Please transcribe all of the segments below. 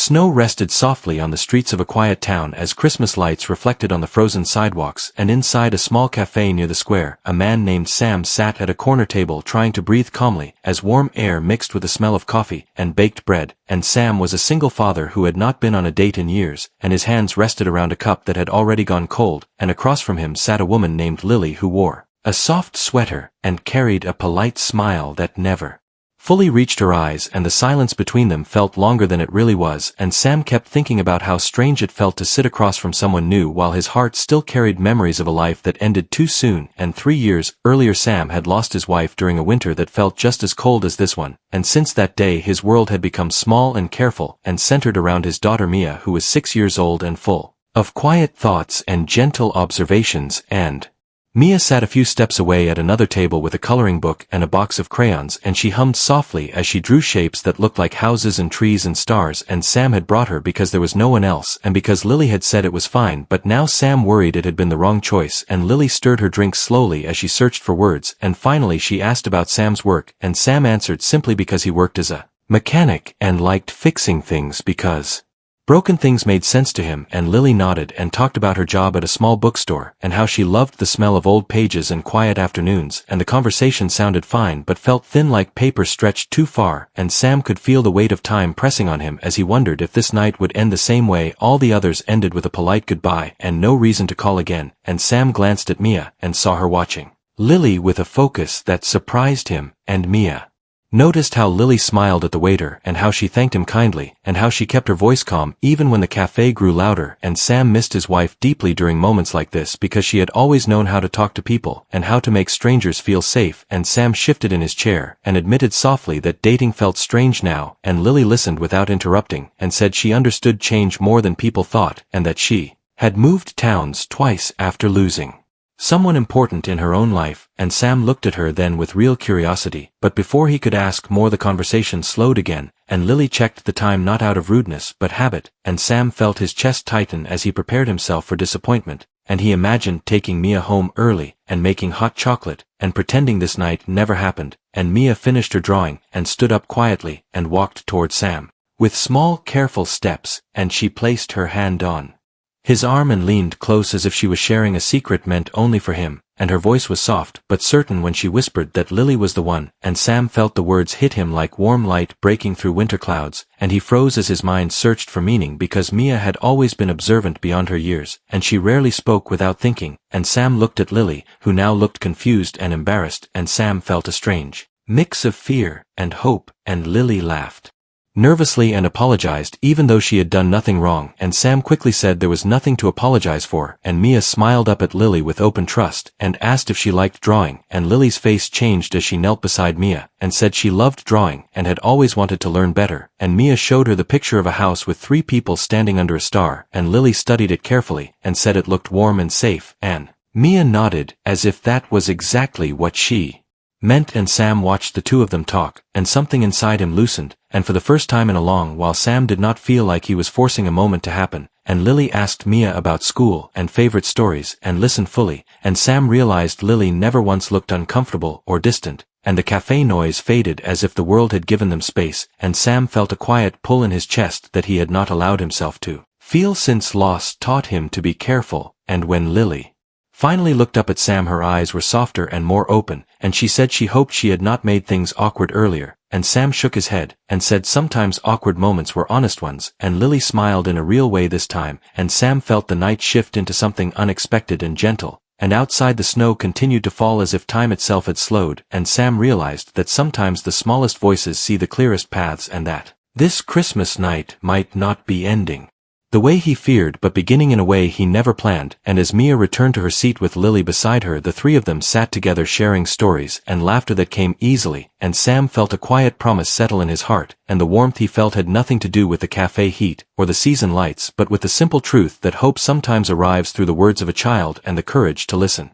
Snow rested softly on the streets of a quiet town as Christmas lights reflected on the frozen sidewalks, and inside a small cafe near the square, a man named Sam sat at a corner table trying to breathe calmly as warm air mixed with the smell of coffee and baked bread, and Sam was a single father who had not been on a date in years, and his hands rested around a cup that had already gone cold, and across from him sat a woman named Lily who wore a soft sweater and carried a polite smile that never fully reached her eyes, and the silence between them felt longer than it really was, and Sam kept thinking about how strange it felt to sit across from someone new while his heart still carried memories of a life that ended too soon, and 3 years earlier Sam had lost his wife during a winter that felt just as cold as this one, and since that day his world had become small and careful, and centered around his daughter Mia, who was 6 years old and full of quiet thoughts and gentle observations, and Mia sat a few steps away at another table with a coloring book and a box of crayons, and she hummed softly as she drew shapes that looked like houses and trees and stars, and Sam had brought her because there was no one else and because Lily had said it was fine, but now Sam worried it had been the wrong choice, and Lily stirred her drink slowly as she searched for words, and finally she asked about Sam's work, and Sam answered simply because he worked as a mechanic and liked fixing things because broken things made sense to him, and Lily nodded and talked about her job at a small bookstore, and how she loved the smell of old pages and quiet afternoons, and the conversation sounded fine but felt thin like paper stretched too far, and Sam could feel the weight of time pressing on him as he wondered if this night would end the same way all the others ended, with a polite goodbye and no reason to call again, and Sam glanced at Mia and saw her watching Lily with a focus that surprised him, and Mia noticed how Lily smiled at the waiter and how she thanked him kindly, and how she kept her voice calm even when the cafe grew louder, and Sam missed his wife deeply during moments like this because she had always known how to talk to people and how to make strangers feel safe, and Sam shifted in his chair and admitted softly that dating felt strange now, and Lily listened without interrupting and said she understood change more than people thought, and that she had moved towns twice after losing someone important in her own life, and Sam looked at her then with real curiosity, but before he could ask more the conversation slowed again, and Lily checked the time not out of rudeness but habit, and Sam felt his chest tighten as he prepared himself for disappointment, and he imagined taking Mia home early, and making hot chocolate, and pretending this night never happened, and Mia finished her drawing, and stood up quietly, and walked toward Sam with small careful steps, and she placed her hand on his arm and leaned close as if she was sharing a secret meant only for him, and her voice was soft but certain when she whispered that Lily was the one, and Sam felt the words hit him like warm light breaking through winter clouds, and he froze as his mind searched for meaning because Mia had always been observant beyond her years, and she rarely spoke without thinking, and Sam looked at Lily, who now looked confused and embarrassed, and Sam felt a strange mix of fear and hope, and Lily laughed nervously and apologized even though she had done nothing wrong, and Sam quickly said there was nothing to apologize for, and Mia smiled up at Lily with open trust and asked if she liked drawing, and Lily's face changed as she knelt beside Mia and said she loved drawing and had always wanted to learn better, and Mia showed her the picture of a house with 3 people standing under a star, and Lily studied it carefully and said it looked warm and safe, and Mia nodded as if that was exactly what she meant, and Sam watched the two of them talk, and something inside him loosened, and for the first time in a long while Sam did not feel like he was forcing a moment to happen, and Lily asked Mia about school and favorite stories and listened fully, and Sam realized Lily never once looked uncomfortable or distant, and the cafe noise faded as if the world had given them space, and Sam felt a quiet pull in his chest that he had not allowed himself to feel since loss taught him to be careful, and when Lily finally looked up at Sam her eyes were softer and more open, and she said she hoped she had not made things awkward earlier, and Sam shook his head, and said sometimes awkward moments were honest ones, and Lily smiled in a real way this time, and Sam felt the night shift into something unexpected and gentle, and outside the snow continued to fall as if time itself had slowed, and Sam realized that sometimes the smallest voices see the clearest paths, and that this Christmas night might not be ending the way he feared but beginning in a way he never planned, and as Mia returned to her seat with Lily beside her, the 3 of them sat together sharing stories and laughter that came easily, and Sam felt a quiet promise settle in his heart, and the warmth he felt had nothing to do with the cafe heat or the season lights but with the simple truth that hope sometimes arrives through the words of a child and the courage to listen.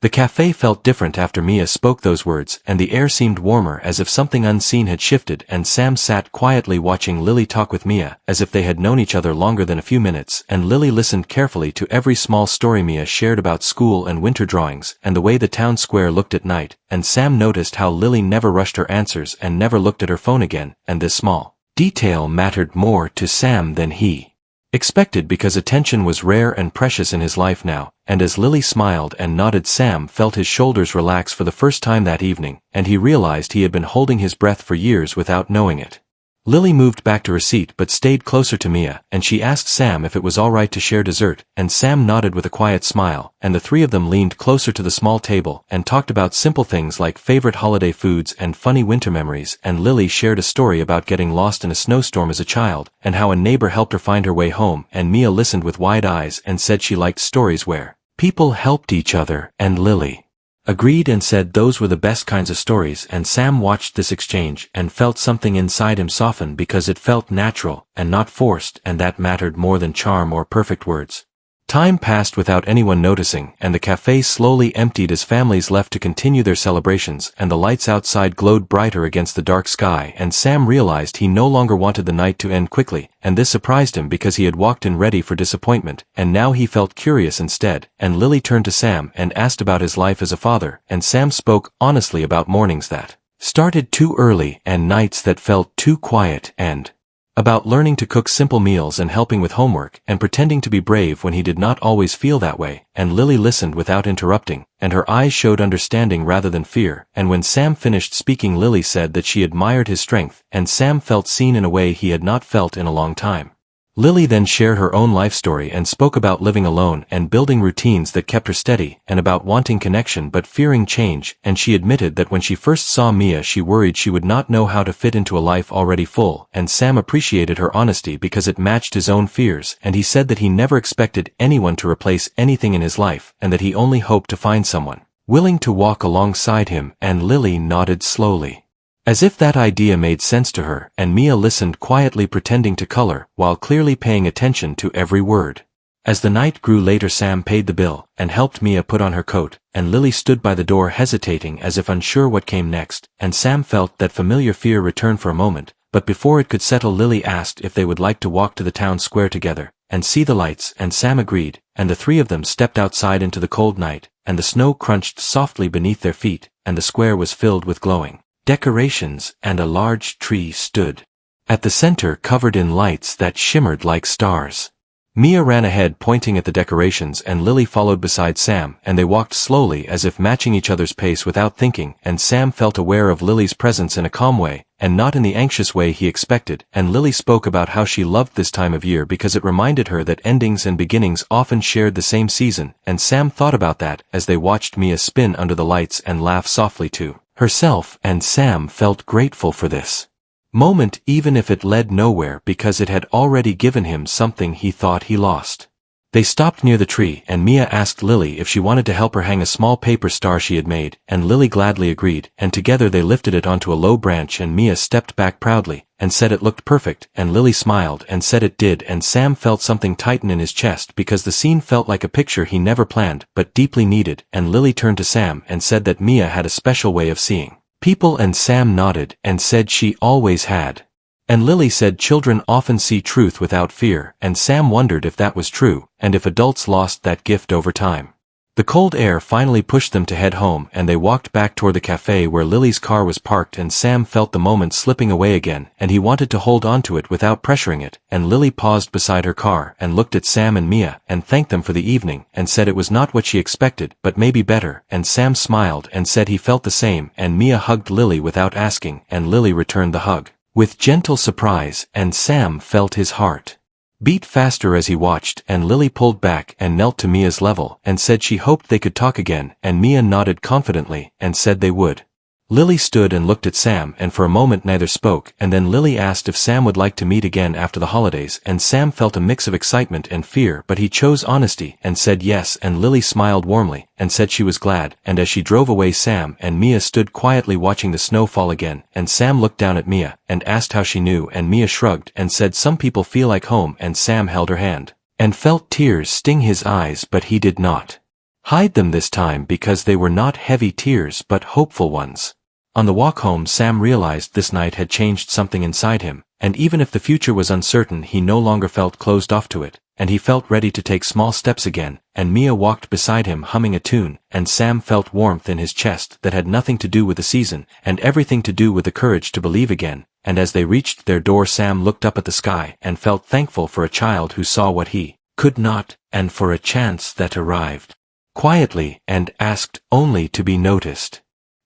The cafe felt different after Mia spoke those words, and the air seemed warmer as if something unseen had shifted, and Sam sat quietly watching Lily talk with Mia as if they had known each other longer than a few minutes, and Lily listened carefully to every small story Mia shared about school and winter drawings and the way the town square looked at night, and Sam noticed how Lily never rushed her answers and never looked at her phone again, and this small detail mattered more to Sam than he expected because attention was rare and precious in his life now, and as Lily smiled and nodded, Sam felt his shoulders relax for the first time that evening, and he realized he had been holding his breath for years without knowing it. Lily moved back to her seat but stayed closer to Mia, and she asked Sam if it was all right to share dessert, and Sam nodded with a quiet smile, and the three of them leaned closer to the small table and talked about simple things like favorite holiday foods and funny winter memories, and Lily shared a story about getting lost in a snowstorm as a child, and how a neighbor helped her find her way home, and Mia listened with wide eyes and said she liked stories where people helped each other, and Lily agreed and said those were the best kinds of stories, and Sam watched this exchange and felt something inside him soften because it felt natural and not forced, and that mattered more than charm or perfect words. Time passed without anyone noticing, and the cafe slowly emptied as families left to continue their celebrations, and the lights outside glowed brighter against the dark sky, and Sam realized he no longer wanted the night to end quickly, and this surprised him because he had walked in ready for disappointment, and now he felt curious instead, and Lily turned to Sam and asked about his life as a father, and Sam spoke honestly about mornings that started too early and nights that felt too quiet, and about learning to cook simple meals and helping with homework and pretending to be brave when he did not always feel that way, and Lily listened without interrupting, and her eyes showed understanding rather than fear, and when Sam finished speaking, Lily said that she admired his strength, and Sam felt seen in a way he had not felt in a long time. Lily then shared her own life story and spoke about living alone and building routines that kept her steady, and about wanting connection but fearing change, and she admitted that when she first saw Mia she worried she would not know how to fit into a life already full, and Sam appreciated her honesty because it matched his own fears, and he said that he never expected anyone to replace anything in his life, and that he only hoped to find someone willing to walk alongside him, and Lily nodded slowly, as if that idea made sense to her, and Mia listened quietly, pretending to color, while clearly paying attention to every word. As the night grew later, Sam paid the bill, and helped Mia put on her coat, and Lily stood by the door hesitating as if unsure what came next, and Sam felt that familiar fear return for a moment, but before it could settle, Lily asked if they would like to walk to the town square together, and see the lights, and Sam agreed, and the three of them stepped outside into the cold night, and the snow crunched softly beneath their feet, and the square was filled with glowing decorations, and a large tree stood at the center covered in lights that shimmered like stars. Mia ran ahead pointing at the decorations, and Lily followed beside Sam, and they walked slowly as if matching each other's pace without thinking, and Sam felt aware of Lily's presence in a calm way, and not in the anxious way he expected, and Lily spoke about how she loved this time of year because it reminded her that endings and beginnings often shared the same season, and Sam thought about that as they watched Mia spin under the lights and laugh softly to herself, and Sam felt grateful for this moment even if it led nowhere because it had already given him something he thought he lost. They stopped near the tree, and Mia asked Lily if she wanted to help her hang a small paper star she had made, and Lily gladly agreed, and together they lifted it onto a low branch, and Mia stepped back proudly, and said it looked perfect, and Lily smiled and said it did, and Sam felt something tighten in his chest because the scene felt like a picture he never planned, but deeply needed, and Lily turned to Sam and said that Mia had a special way of seeing people, and Sam nodded and said she always had. And Lily said children often see truth without fear, and Sam wondered if that was true, and if adults lost that gift over time. The cold air finally pushed them to head home, and they walked back toward the cafe where Lily's car was parked, and Sam felt the moment slipping away again, and he wanted to hold on to it without pressuring it, and Lily paused beside her car and looked at Sam and Mia, and thanked them for the evening, and said it was not what she expected, but maybe better, and Sam smiled and said he felt the same, and Mia hugged Lily without asking, and Lily returned the hug with gentle surprise, and Sam felt his heart beat faster as he watched, and Lily pulled back and knelt to Mia's level and said she hoped they could talk again, and Mia nodded confidently and said they would. Lily stood and looked at Sam, and for a moment neither spoke, and then Lily asked if Sam would like to meet again after the holidays, and Sam felt a mix of excitement and fear, but he chose honesty and said yes, and Lily smiled warmly and said she was glad, and as she drove away, Sam and Mia stood quietly watching the snow fall again, and Sam looked down at Mia and asked how she knew, and Mia shrugged and said some people feel like home, and Sam held her hand and felt tears sting his eyes, but he did not hide them this time because they were not heavy tears but hopeful ones. On the walk home, Sam realized this night had changed something inside him, and even if the future was uncertain, he no longer felt closed off to it, and he felt ready to take small steps again, and Mia walked beside him humming a tune, and Sam felt warmth in his chest that had nothing to do with the season, and everything to do with the courage to believe again, and as they reached their door Sam looked up at the sky and felt thankful for a child who saw what he could not, and for a chance that arrived quietly and asked only to be noticed.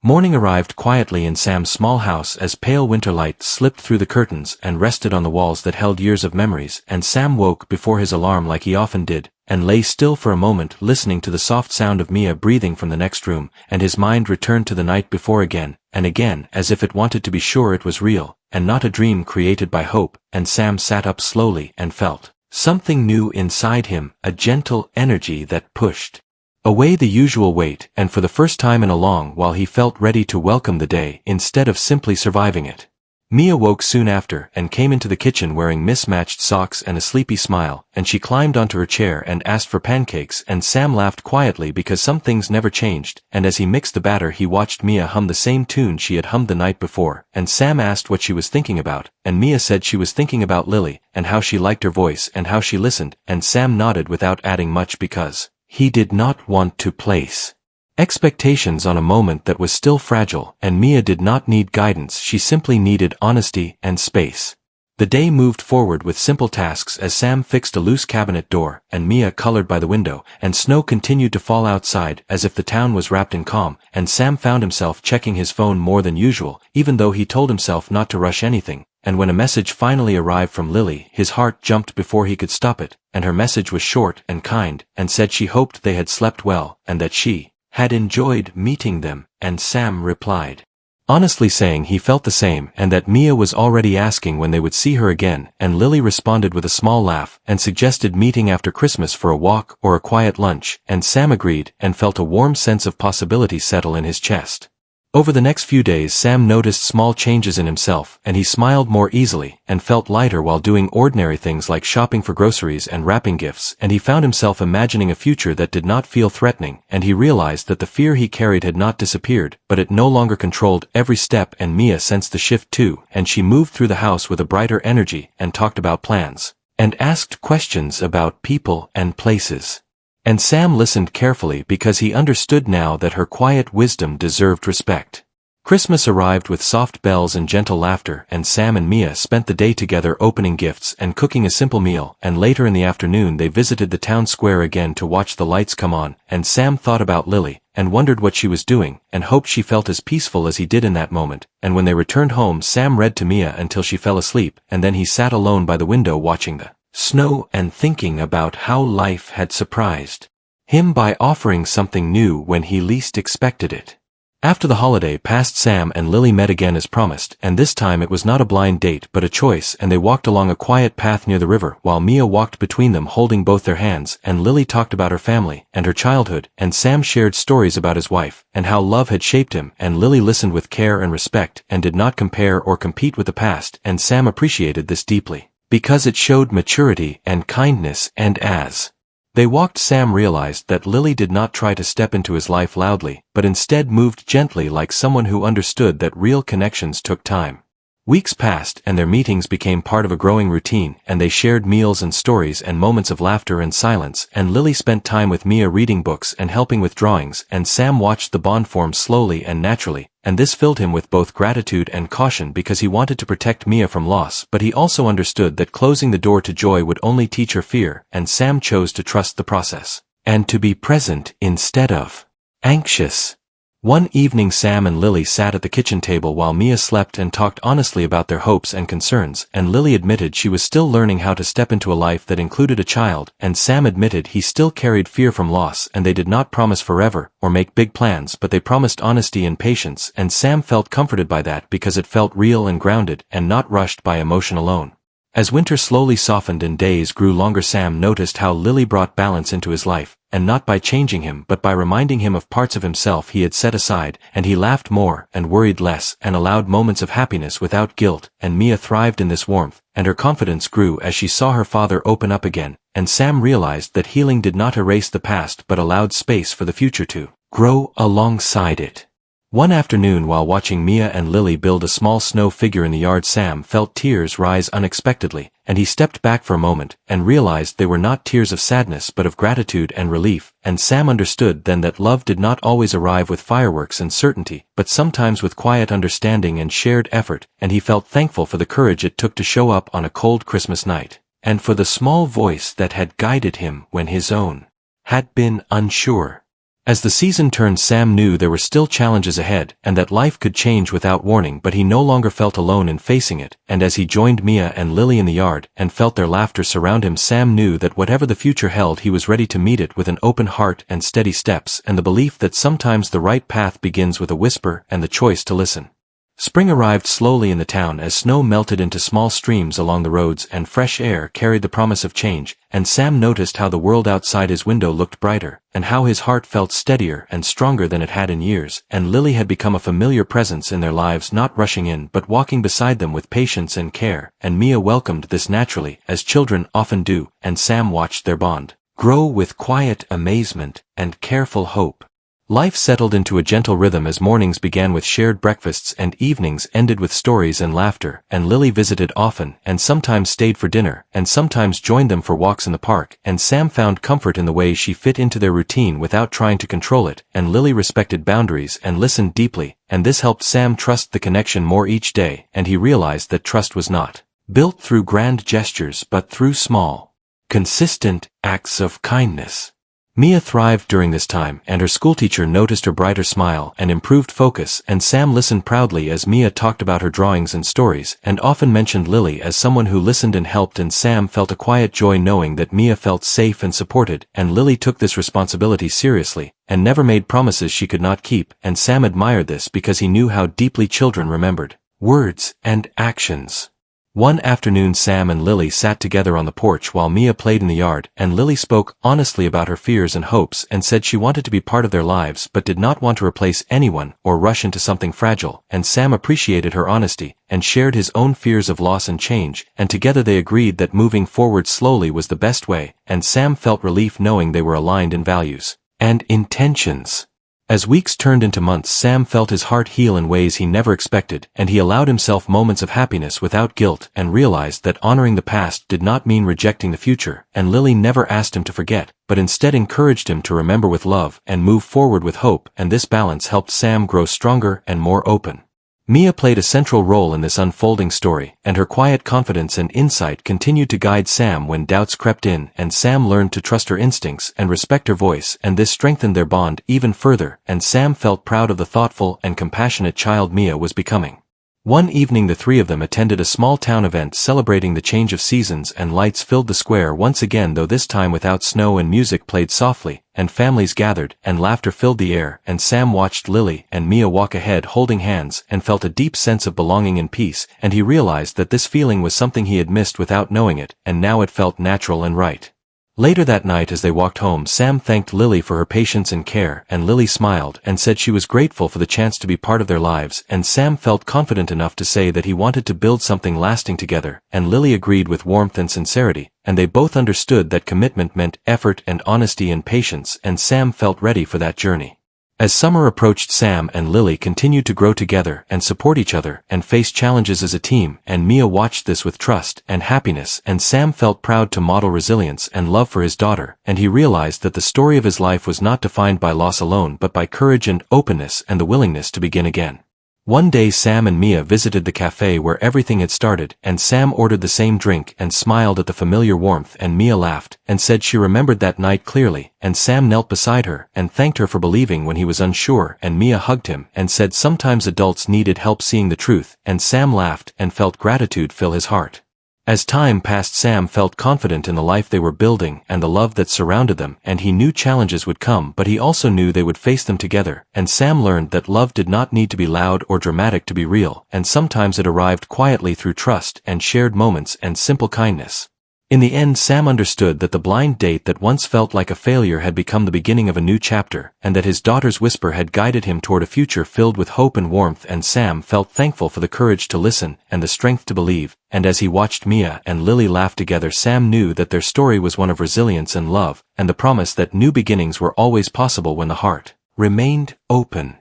Morning arrived quietly in Sam's small house as pale winter light slipped through the curtains and rested on the walls that held years of memories, and Sam woke before his alarm like he often did, and lay still for a moment listening to the soft sound of Mia breathing from the next room, and his mind returned to the night before again, and again, as if it wanted to be sure it was real, and not a dream created by hope, and Sam sat up slowly and felt something new inside him, a gentle energy that pushed away the usual weight, and for the first time in a long while he felt ready to welcome the day instead of simply surviving it. Mia woke soon after and came into the kitchen wearing mismatched socks and a sleepy smile, and she climbed onto her chair and asked for pancakes, and Sam laughed quietly because some things never changed, and as he mixed the batter he watched Mia hum the same tune she had hummed the night before, and Sam asked what she was thinking about, and Mia said she was thinking about Lily, and how she liked her voice and how she listened, and Sam nodded without adding much because he did not want to place expectations on a moment that was still fragile, and Mia did not need guidance, she simply needed honesty and space. The day moved forward with simple tasks as Sam fixed a loose cabinet door, and Mia colored by the window, and snow continued to fall outside as if the town was wrapped in calm, and Sam found himself checking his phone more than usual, even though he told himself not to rush anything. And when a message finally arrived from Lily, his heart jumped before he could stop it, and her message was short and kind, and said she hoped they had slept well, and that she had enjoyed meeting them, and Sam replied honestly saying he felt the same and that Mia was already asking when they would see her again, and Lily responded with a small laugh and suggested meeting after Christmas for a walk or a quiet lunch, and Sam agreed and felt a warm sense of possibility settle in his chest. Over the next few days Sam noticed small changes in himself, and he smiled more easily, and felt lighter while doing ordinary things like shopping for groceries and wrapping gifts, and he found himself imagining a future that did not feel threatening, and he realized that the fear he carried had not disappeared, but it no longer controlled every step, and Mia sensed the shift too, and she moved through the house with a brighter energy, and talked about plans, and asked questions about people and places. And Sam listened carefully because he understood now that her quiet wisdom deserved respect. Christmas arrived with soft bells and gentle laughter, and Sam and Mia spent the day together opening gifts and cooking a simple meal, and later in the afternoon they visited the town square again to watch the lights come on, and Sam thought about Lily, and wondered what she was doing, and hoped she felt as peaceful as he did in that moment, and when they returned home Sam read to Mia until she fell asleep, and then he sat alone by the window watching the snow and thinking about how life had surprised him by offering something new when he least expected it. After the holiday passed, Sam and Lily met again as promised, and this time it was not a blind date but a choice, and they walked along a quiet path near the river while Mia walked between them holding both their hands, and Lily talked about her family and her childhood, and Sam shared stories about his wife and how love had shaped him, and Lily listened with care and respect and did not compare or compete with the past, and Sam appreciated this deeply because it showed maturity and kindness, and as they walked Sam realized that Lily did not try to step into his life loudly, but instead moved gently like someone who understood that real connections took time. Weeks passed and their meetings became part of a growing routine, and they shared meals and stories and moments of laughter and silence, and Lily spent time with Mia reading books and helping with drawings, and Sam watched the bond form slowly and naturally, and this filled him with both gratitude and caution because he wanted to protect Mia from loss, but he also understood that closing the door to joy would only teach her fear, and Sam chose to trust the process and to be present instead of anxious. One evening Sam and Lily sat at the kitchen table while Mia slept and talked honestly about their hopes and concerns, and Lily admitted she was still learning how to step into a life that included a child, and Sam admitted he still carried fear from loss, and they did not promise forever or make big plans, but they promised honesty and patience, and Sam felt comforted by that because it felt real and grounded and not rushed by emotion alone. As winter slowly softened and days grew longer, Sam noticed how Lily brought balance into his life, and not by changing him but by reminding him of parts of himself he had set aside, and he laughed more and worried less and allowed moments of happiness without guilt, and Mia thrived in this warmth, and her confidence grew as she saw her father open up again, and Sam realized that healing did not erase the past but allowed space for the future to grow alongside it. One afternoon while watching Mia and Lily build a small snow figure in the yard, Sam felt tears rise unexpectedly, and he stepped back for a moment and realized they were not tears of sadness but of gratitude and relief, and Sam understood then that love did not always arrive with fireworks and certainty, but sometimes with quiet understanding and shared effort, and he felt thankful for the courage it took to show up on a cold Christmas night, and for the small voice that had guided him when his own had been unsure. As the season turned, Sam knew there were still challenges ahead and that life could change without warning, but he no longer felt alone in facing it, and as he joined Mia and Lily in the yard and felt their laughter surround him, Sam knew that whatever the future held, he was ready to meet it with an open heart and steady steps and the belief that sometimes the right path begins with a whisper and the choice to listen. Spring arrived slowly in the town as snow melted into small streams along the roads and fresh air carried the promise of change, and Sam noticed how the world outside his window looked brighter, and how his heart felt steadier and stronger than it had in years, and Lily had become a familiar presence in their lives, not rushing in but walking beside them with patience and care, and Mia welcomed this naturally, as children often do, and Sam watched their bond grow with quiet amazement and careful hope. Life settled into a gentle rhythm as mornings began with shared breakfasts and evenings ended with stories and laughter, and Lily visited often and sometimes stayed for dinner and sometimes joined them for walks in the park, and Sam found comfort in the way she fit into their routine without trying to control it, and Lily respected boundaries and listened deeply, and this helped Sam trust the connection more each day, and he realized that trust was not built through grand gestures but through small, consistent acts of kindness. Mia thrived during this time, and her schoolteacher noticed her brighter smile and improved focus, and Sam listened proudly as Mia talked about her drawings and stories, and often mentioned Lily as someone who listened and helped, and Sam felt a quiet joy knowing that Mia felt safe and supported, and Lily took this responsibility seriously, and never made promises she could not keep, and Sam admired this because he knew how deeply children remembered words and actions. One afternoon Sam and Lily sat together on the porch while Mia played in the yard, and Lily spoke honestly about her fears and hopes and said she wanted to be part of their lives but did not want to replace anyone or rush into something fragile, and Sam appreciated her honesty and shared his own fears of loss and change, and together they agreed that moving forward slowly was the best way, and Sam felt relief knowing they were aligned in values and intentions. As weeks turned into months, Sam felt his heart heal in ways he never expected, and he allowed himself moments of happiness without guilt and realized that honoring the past did not mean rejecting the future, and Lily never asked him to forget, but instead encouraged him to remember with love and move forward with hope, and this balance helped Sam grow stronger and more open. Mia played a central role in this unfolding story, and her quiet confidence and insight continued to guide Sam when doubts crept in, and Sam learned to trust her instincts and respect her voice, and this strengthened their bond even further, and Sam felt proud of the thoughtful and compassionate child Mia was becoming. One evening the three of them attended a small town event celebrating the change of seasons, and lights filled the square once again, though this time without snow, and music played softly, and families gathered, and laughter filled the air, and Sam watched Lily and Mia walk ahead holding hands and felt a deep sense of belonging and peace, and he realized that this feeling was something he had missed without knowing it, and now it felt natural and right. Later that night as they walked home, Sam thanked Lily for her patience and care, and Lily smiled and said she was grateful for the chance to be part of their lives, and Sam felt confident enough to say that he wanted to build something lasting together, and Lily agreed with warmth and sincerity, and they both understood that commitment meant effort and honesty and patience, and Sam felt ready for that journey. As summer approached, Sam and Lily continued to grow together and support each other and face challenges as a team, and Mia watched this with trust and happiness, and Sam felt proud to model resilience and love for his daughter, and he realized that the story of his life was not defined by loss alone but by courage and openness and the willingness to begin again. One day Sam and Mia visited the cafe where everything had started, and Sam ordered the same drink and smiled at the familiar warmth, and Mia laughed and said she remembered that night clearly, and Sam knelt beside her and thanked her for believing when he was unsure, and Mia hugged him and said sometimes adults needed help seeing the truth, and Sam laughed and felt gratitude fill his heart. As time passed, Sam felt confident in the life they were building and the love that surrounded them, and he knew challenges would come, but he also knew they would face them together, and Sam learned that love did not need to be loud or dramatic to be real, and sometimes it arrived quietly through trust and shared moments and simple kindness. In the end, Sam understood that the blind date that once felt like a failure had become the beginning of a new chapter, and that his daughter's whisper had guided him toward a future filled with hope and warmth, and Sam felt thankful for the courage to listen and the strength to believe, and as he watched Mia and Lily laugh together, Sam knew that their story was one of resilience and love, and the promise that new beginnings were always possible when the heart remained open.